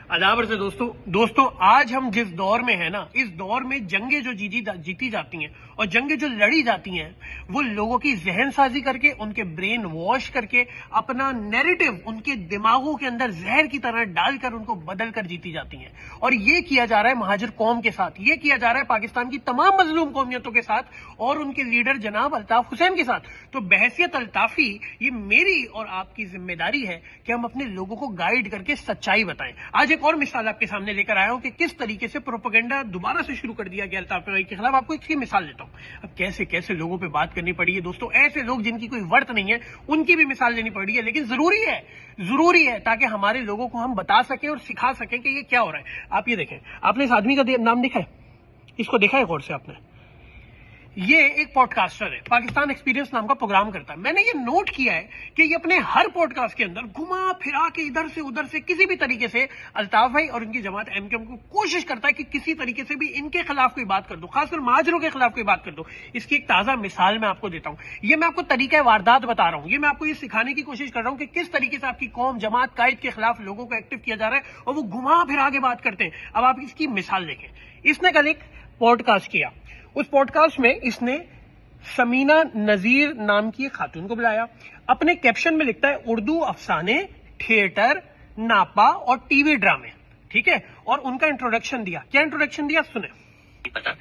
अदाबर से दोस्तों आज हम जिस दौर में है ना, इस दौर में जंगें जो जीती जाती हैं और जंगें जो लड़ी जाती हैं वो लोगों की जहन साजी करके, उनके ब्रेन वॉश करके, अपना नैरेटिव उनके दिमागों के अंदर जहर की तरह डालकर उनको बदल कर जीती जाती हैं। और ये किया जा रहा है महाजिर कौम के साथ, ये किया जा रहा है पाकिस्तान की तमाम मजलूम कौमियतों के साथ और उनके लीडर जनाब अल्ताफ हुसैन के साथ। तो बहसियत अल्ताफी ये मेरी और आपकी जिम्मेदारी है कि हम अपने लोगों को गाइड करके सच्चाई बताएं। आज एक और मिसाल आपके सामने लेकर आया हूं कि किस तरीके से प्रोपेगेंडा दोबारा से शुरू कर दिया गया अल्ताफ भाई के खिलाफ। आपको इसकी मिसाल देता हूं। अब कैसे कैसे लोगों पे बात करनी पड़ी है दोस्तों, ऐसे लोग जिनकी कोई वर्थ नहीं है उनकी भी मिसाल लेनी पड़ी है, लेकिन जरूरी है ताकि हमारे लोगों को हम बता सकें और सिखा सकें कि ये क्या हो रहा है। आप ये देखें, आपने इस आदमी का नाम देखा है? इसको देखा है गौर से आपने? ये एक पॉडकास्टर है, पाकिस्तान एक्सपीरियंस नाम का प्रोग्राम करता है। मैंने ये नोट किया है कि ये अपने हर पॉडकास्ट के अंदर घुमा फिरा के इधर से उधर से किसी भी तरीके से अल्ताफ भाई और उनकी जमात एमक्यूएम को कोशिश करता है कि किसी तरीके से भी इनके खिलाफ कोई बात कर दो, खासकर महाजरों के खिलाफ कोई बात कर दो। इसकी एक ताजा मिसाल मैं आपको देता हूं। ये मैं आपको तरीका वारदात बता रहा हूं, ये मैं आपको ये सिखाने की कोशिश कर रहा हूं कि किस तरीके से आपकी कौम जमात कायद के खिलाफ लोगों को एक्टिव किया जा रहा है और वो घुमा फिरा के बात करते हैं। अब आप इसकी मिसाल देखें। इसने कल एक पॉडकास्ट किया, उस पॉडकास्ट में इसने समीना नजीर नाम की एक खातून को बुलाया। अपने कैप्शन में लिखता है उर्दू अफसाने, थिएटर, नापा और टीवी ड्रामे, ठीक है। और उनका इंट्रोडक्शन दिया। क्या इंट्रोडक्शन दिया सुने। पता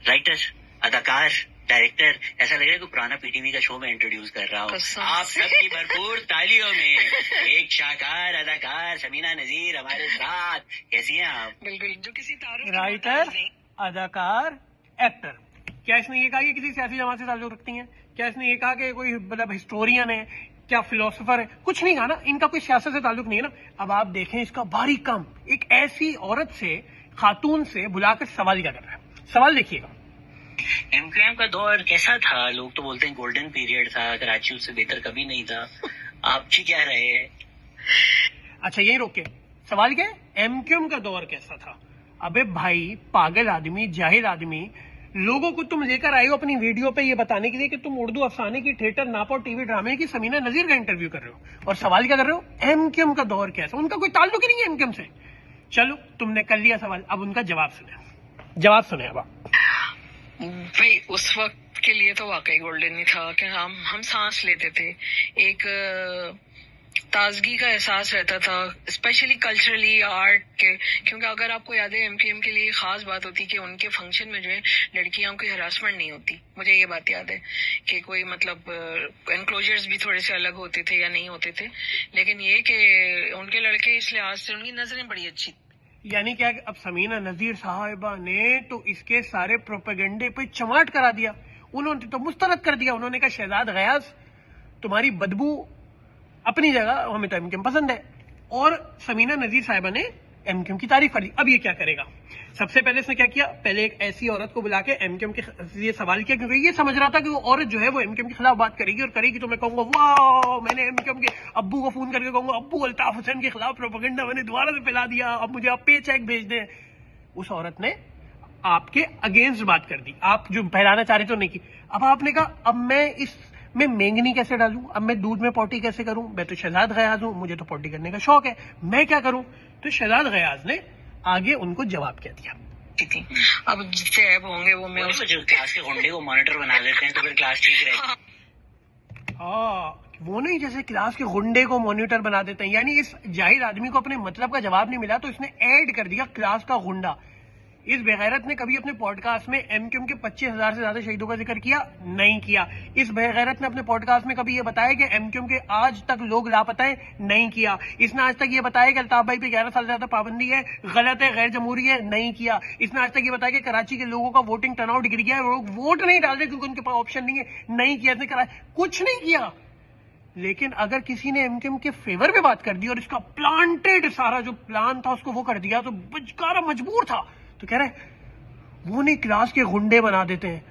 राइटर, अदाकार, डायरेक्टर, ऐसा लग रहा है कि पुराना पीटीवी का शो में इंट्रोड्यूस कर रहा हूँ। आप सबकी भरपूर तालियों में एक शाकार अदाकार समीना नजीर हमारे साथ। कैसी हैं आप? बिल्कुल, जो किसी राइटर, अदाकार, एक्टर। क्या इसने ये कहा कि किसी सियासी जमात से ताल्लुक रखती हैं? क्या इसने ये कहा कि कोई मतलब हिस्टोरियन है, क्या फिलोसोफर है? कुछ नहीं कहा ना, इनका कोई सियासत से ताल्लुक नहीं है ना। अब आप देखें इसका बारीक काम, एक ऐसी औरत से, खातून से बुलाकर सवाल क्या कर रहा है। सवाल देखिएगा। एमक्यूएम का दौर कैसा था? लोग तो बोलते हैं गोल्डन पीरियड था, कराची उससे बेहतर कभी नहीं था। आप जी क्या रहे हैं? अच्छा यही रोके, सवाल क्या है? एमक्यूएम का दौर कैसा था? अबे भाई पागल आदमी, जाहिल आदमी, लोगों को तुम लेकर आए हो अपनी वीडियो पे ये बताने के लिए कि तुम उर्दू अफसाने की, थिएटर, नापा और टीवी ड्रामे की समीना नजीर का इंटरव्यू कर रहे हो और सवाल क्या कर रहे हो? एमक्यूएम का दौर कैसा? उनका कोई ताल्लुक ही नहीं है एमक्यूएम से। चलो तुमने कर लिया सवाल, अब उनका जवाब सुने। अब भाई उस वक्त के लिए तो वाकई गोल्डन ही था कि हम सांस लेते थे, एक ताजगी का एहसास रहता था, स्पेशली कल्चरली, आर्ट के। क्योंकि अगर आपको याद है एमक्यूएम के लिए खास बात होती कि उनके फंक्शन में जो है लड़कियों की हरासमेंट नहीं होती। मुझे ये बात याद है कि कोई मतलब एनक्लोजर्स भी थोड़े से अलग होते थे या नहीं होते थे, लेकिन ये कि उनके लड़के इस लिहाज से उनकी नजरें बड़ी अच्छी। यानी क्या, अब समीना नजीर साहिबा ने तो इसके सारे प्रोपेगेंडे पे चमाट करा दिया, उन्होंने तो मुस्तरद कर दिया। उन्होंने कहा शहजाद गयास तुम्हारी बदबू अपनी जगह, हमें तो एमक्यूएम पसंद है। और समीना नजीर साहिबा ने एमक्यूएम की तारीफ कर दी। अब ये क्या करेगा? सबसे पहले इसने क्या किया, पहले एक ऐसी औरत को बुला के एमक्यूएम के लिए सवाल किया, क्योंकि ये समझ रहा था कि वो औरत जो है वो एमक्यूएम के खिलाफ बात करेगी और करेगी तो मैं कहूंगा वाह, मैंने एमक्यूएम के अब्बू को फोन करके कहूंगा अब्बू अल्ताफ हुसैन के खिलाफ प्रोपेगेंडा मैंने दोबारा से फैला दिया, अब मुझे आप पे चेक भेज दें। उस औरत ने आपके अगेंस्ट बात कर दी, आप जो फैलाना चाह रहे थे नहीं की। अब आपने कहा अब मैं मेंगनी कैसे डालूं, अब मैं दूध में पोटी कैसे करूं? मैं तो शहजाद गयाज हूं, मुझे तो पोटी करने का शौक है, मैं क्या करूं? तो शहजाद गयाज ने आगे उनको जवाब क्या दिया। अब जिससे ऐप होंगे वो मैं जो क्लास के गुंडे को मॉनिटर बना देते हैं तो फिर क्लास ठीक रहेगी। हाँ, वो नहीं जैसे क्लास के गुंडे को मॉनिटर बना देते हैं। यानी इस जाहिल आदमी को अपने मतलब का जवाब नहीं मिला तो इसने ऐड कर दिया क्लास का गुंडा। इस बेगैरत ने कभी अपने पॉडकास्ट में एमक्यूएम के 25,000 से ज्यादा शहीदों का जिक्र किया? नहीं किया। इस बेगैरत ने अपने पॉडकास्ट में कभी ये बताया कि एमक्यूएम के आज तक लोग लापता है? नहीं किया। इसने आज तक ये बताया कि अल्ताफ भाई पे 11 साल से ज्यादा पाबंदी है, गलत है, गैर जमहूरी है? नहीं किया। इसने आज तक ये बताया कि कराची के लोगों का वोटिंग टर्नआउट गिर गया है, लोग वोट नहीं डाल रहे क्योंकि उनके पास ऑप्शन नहीं है? नहीं किया। इसने कुछ नहीं किया। लेकिन अगर किसी ने एमक्यूएम के फेवर में बात कर दी और इसका प्लांटेड सारा जो प्लान था उसको वो कर दिया तो बेचारा मजबूर था, तो कह रहे वो नहीं क्लास के गुंडे बना देते हैं।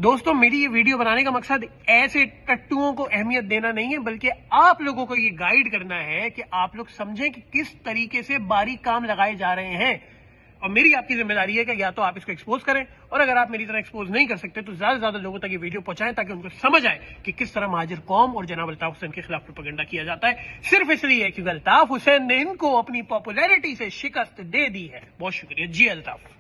दोस्तों मेरी ये वीडियो बनाने का मकसद ऐसे टट्टुओं को अहमियत देना नहीं है, बल्कि आप लोगों को ये गाइड करना है कि आप लोग समझें कि किस तरीके से बारीक काम लगाए जा रहे हैं। اور میری آپ کی ذمہ داری ہے کہ یا تو آپ اس کو ایکسپوز کریں، اور اگر آپ میری طرح ایکسپوز نہیں کر سکتے تو زیادہ سے زیادہ لوگوں تک یہ ویڈیو پہنچائیں تاکہ ان کو سمجھ آئے کہ کس طرح مہاجر قوم اور جناب الطاف حسین کے خلاف پروپیگنڈا کیا جاتا ہے، صرف اس لیے کہ الطاف حسین نے ان کو اپنی پاپولیرٹی سے شکست دے دی ہے۔ بہت شکریہ جی الطاف۔